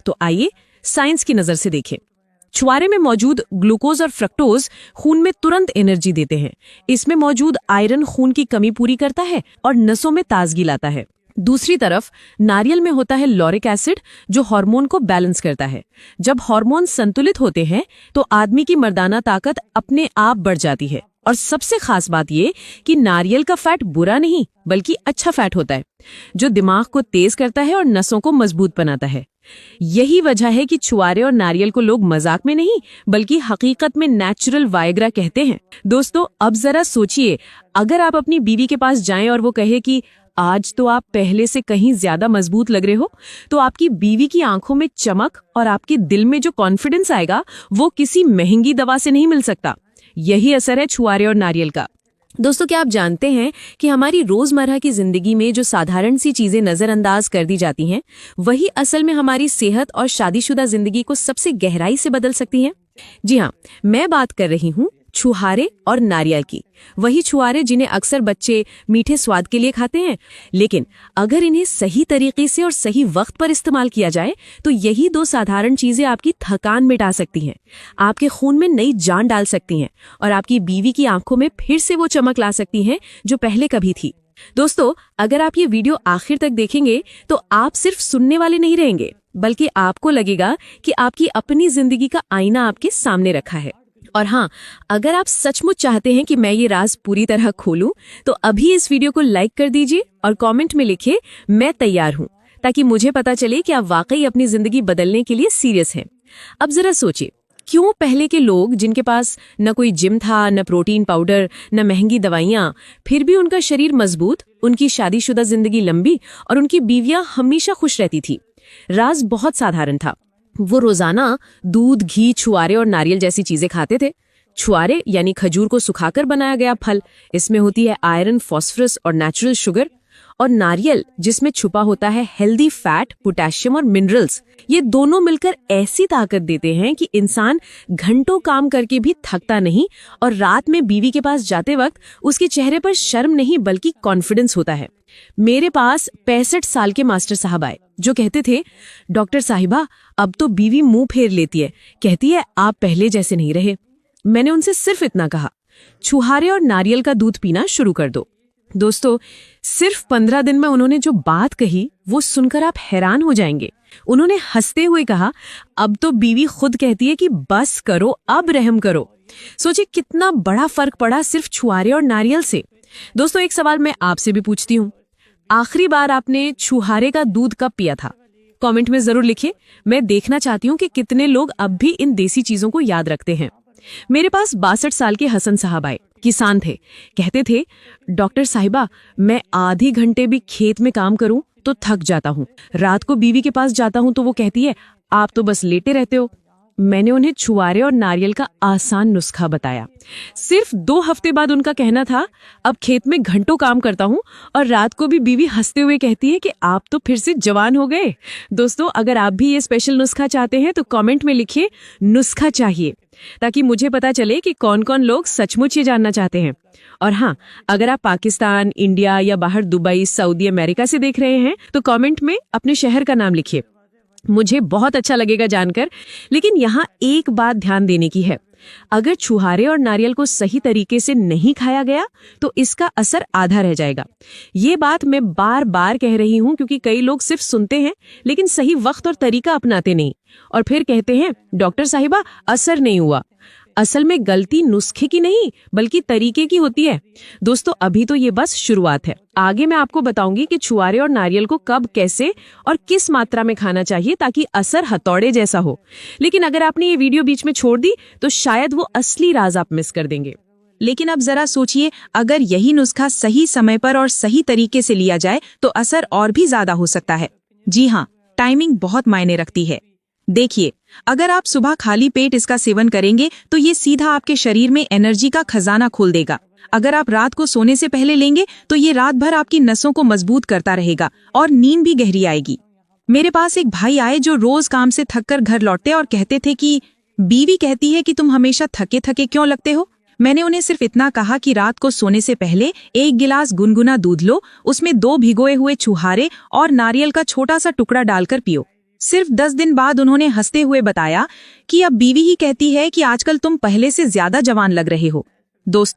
तो आइए साइंस की नजर से देखें। छुआरे में मौजूद ग्लूकोज और फ्रक्टोज खून में तुरंत एनर्जी देते हैं। इसमें मौजूद आयरन खून की कमी पूरी करता है और नसों में ताजगी लाता है। दूसरी तरफ नारियल में होता है लॉरिक एसिड, जो हार्मोन को बैलेंस करता है। जब हार्मोन संतुलित होते हैं तो आदमी की मर्दाना ताकत अपने आप बढ़ जाती है। और सबसे खास बात ये कि नारियल का फैट बुरा नहीं बल्कि अच्छा फैट होता है, जो दिमाग को तेज करता है और नसों को मजबूत बनाता है। यही वजह है कि छुआरे और नारियल को लोग मजाक में नहीं बल्कि हकीकत में नेचुरल वायग्रा कहते हैं। दोस्तों, अब जरा सोचिए, अगर आप अपनी बीवी के पास जाएं और वो कहे कि आज तो आप पहले से कहीं ज्यादा मजबूत लग रहे हो, तो आपकी बीवी की आंखों में चमक और आपके दिल में जो कॉन्फिडेंस आएगा वो किसी महंगी दवा से नहीं मिल सकता। यही असर है छुआरे और नारियल का। दोस्तों, क्या आप जानते हैं कि हमारी रोजमर्रा की जिंदगी में जो साधारण सी चीजें नजरअंदाज कर दी जाती हैं, वही असल में हमारी सेहत और शादीशुदा जिंदगी को सबसे गहराई से बदल सकती हैं। जी हाँ, मैं बात कर रही हूँ छुहारे और नारियल की। वही छुहारे जिन्हें अक्सर बच्चे मीठे स्वाद के लिए खाते हैं, लेकिन अगर इन्हें सही तरीके से और सही वक्त पर इस्तेमाल किया जाए तो यही दो साधारण चीजें आपकी थकान मिटा सकती हैं, आपके खून में नई जान डाल सकती हैं और आपकी बीवी की आंखों में फिर से वो चमक ला सकती हैं जो पहले कभी थी। दोस्तों, अगर आप ये वीडियो आखिर तक देखेंगे तो आप सिर्फ सुनने वाले नहीं रहेंगे, बल्कि आपको लगेगा कि आपकी अपनी जिंदगी का आईना आपके सामने रखा है। और हाँ, अगर आप सचमुच चाहते हैं कि मैं ये राज पूरी तरह खोलूं, तो अभी इस वीडियो को लाइक कर दीजिए और कमेंट में लिखिए मैं तैयार हूं, ताकि मुझे पता चले कि आप वाकई अपनी जिंदगी बदलने के लिए सीरियस हैं। अब जरा सोचिए, क्यों पहले के लोग जिनके पास न कोई जिम था, न प्रोटीन पाउडर, न महंगी दवाइयां, फिर भी उनका शरीर मजबूत, उनकी शादीशुदा जिंदगी लंबी और उनकी बीवियां हमेशा खुश रहती थी? राज बहुत साधारण था। वो रोजाना दूध, घी, छुआरे और नारियल जैसी चीजें खाते थे। छुआरे यानी खजूर को सुखाकर बनाया गया फल, इसमें होती है आयरन, फास्फोरस और नेचुरल शुगर। और नारियल, जिसमें छुपा होता है हेल्दी फैट, पोटेशियम और मिनरल्स। ये दोनों मिलकर ऐसी ताकत देते हैं कि इंसान घंटों काम करके भी थकता नहीं और रात में बीवी के पास जाते वक्त उसके चेहरे पर शर्म नहीं बल्कि कॉन्फिडेंस होता है। मेरे पास 65 साल के मास्टर साहब आए जो कहते थे, डॉक्टर साहिबा, अब तो बीवी मुंह फेर लेती है, कहती है आप पहले जैसे नहीं रहे। मैंने उनसे सिर्फ इतना कहा, छुहारे और नारियल का दूध पीना शुरू कर दो। दोस्तों, सिर्फ 15 दिन में उन्होंने जो बात कही वो सुनकर आप हैरान हो जाएंगे। उन्होंने हंसते हुए कहा, अब तो बीवी खुद कहती है कि बस करो, अब रहम करो। सोचिए कितना बड़ा फर्क पड़ा सिर्फ छुहारे और नारियल से। दोस्तों, एक सवाल मैं आपसे भी पूछती हूँ, आखिरी बार आपने छुहारे का दूध कब पिया था? कमेंट में जरूर लिखिए। मैं देखना चाहती हूँ कि कितने लोग अब भी इन देसी चीजों को याद रखते हैं। मेरे पास 62 साल के हसन साहब आए, किसान थे। कहते थे, डॉक्टर साहिबा, मैं आधे घंटे भी खेत में काम करूं तो थक जाता हूं। रात को बीवी के पास जाता हूं तो वो कहती है, आप तो बस लेटे रहते हो। मैंने उन्हें छुआरे और नारियल का आसान नुस्खा बताया। सिर्फ 2 हफ्ते बाद उनका कहना था, अब खेत में घंटों काम करता हूं और रात को भी बीवी हंसते हुए कहती है कि आप तो फिर से जवान हो गए। दोस्तों, अगर आप भी ये स्पेशल नुस्खा चाहते हैं तो कमेंट में लिखिए नुस्खा चाहिए, ताकि मुझे पता चले कि कौन कौन लोग सचमुच ये जानना चाहते हैं। और हाँ, अगर आप पाकिस्तान, इंडिया या बाहर दुबई, सऊदी अमेरिका से देख रहे हैं तो कमेंट में अपने शहर का नाम लिखिए, मुझे बहुत अच्छा लगेगा जानकर। लेकिन यहाँ एक बात ध्यान देने की है, अगर छुहारे और नारियल को सही तरीके से नहीं खाया गया तो इसका असर आधा रह जाएगा। ये बात मैं बार बार कह रही हूँ क्योंकि कई लोग सिर्फ सुनते हैं लेकिन सही वक्त और तरीका अपनाते नहीं और फिर कहते हैं, डॉक्टर साहिबा, असर नहीं हुआ। असल में गलती नुस्खे की नहीं बल्कि तरीके की होती है। दोस्तों, अभी तो ये बस शुरुआत है। आगे मैं आपको बताऊंगी कि छुआरे और नारियल को कब, कैसे और किस मात्रा में खाना चाहिए ताकि असर हथौड़े जैसा हो। लेकिन अगर आपने ये वीडियो बीच में छोड़ दी तो शायद वो असली राज आप मिस कर देंगे। लेकिन अब जरा सोचिए, अगर यही नुस्खा सही समय पर और सही तरीके से लिया जाए तो असर और भी ज्यादा हो सकता है। जी हाँ, टाइमिंग बहुत मायने रखती है। देखिए, अगर आप सुबह खाली पेट इसका सेवन करेंगे तो ये सीधा आपके शरीर में एनर्जी का खजाना खोल देगा। अगर आप रात को सोने से पहले लेंगे तो ये रात भर आपकी नसों को मजबूत करता रहेगा और नींद भी गहरी आएगी। मेरे पास एक भाई आए जो रोज काम से थककर घर लौटते और कहते थे कि बीवी कहती है कि तुम हमेशा थके थके क्यों लगते हो। मैंने उन्हें सिर्फ इतना कहा कि रात को सोने से पहले 1 गिलास गुनगुना दूध लो, उसमें 2 भिगोए हुए छुहारे और नारियल का छोटा सा टुकड़ा डालकर पियो। सिर्फ 10 दिन बाद उन्होंने हंसते हुए बताया कि अब बीवी ही कहती है कि आजकल तुम पहले से ज्यादा जवान लग रहे हो। दोस्तों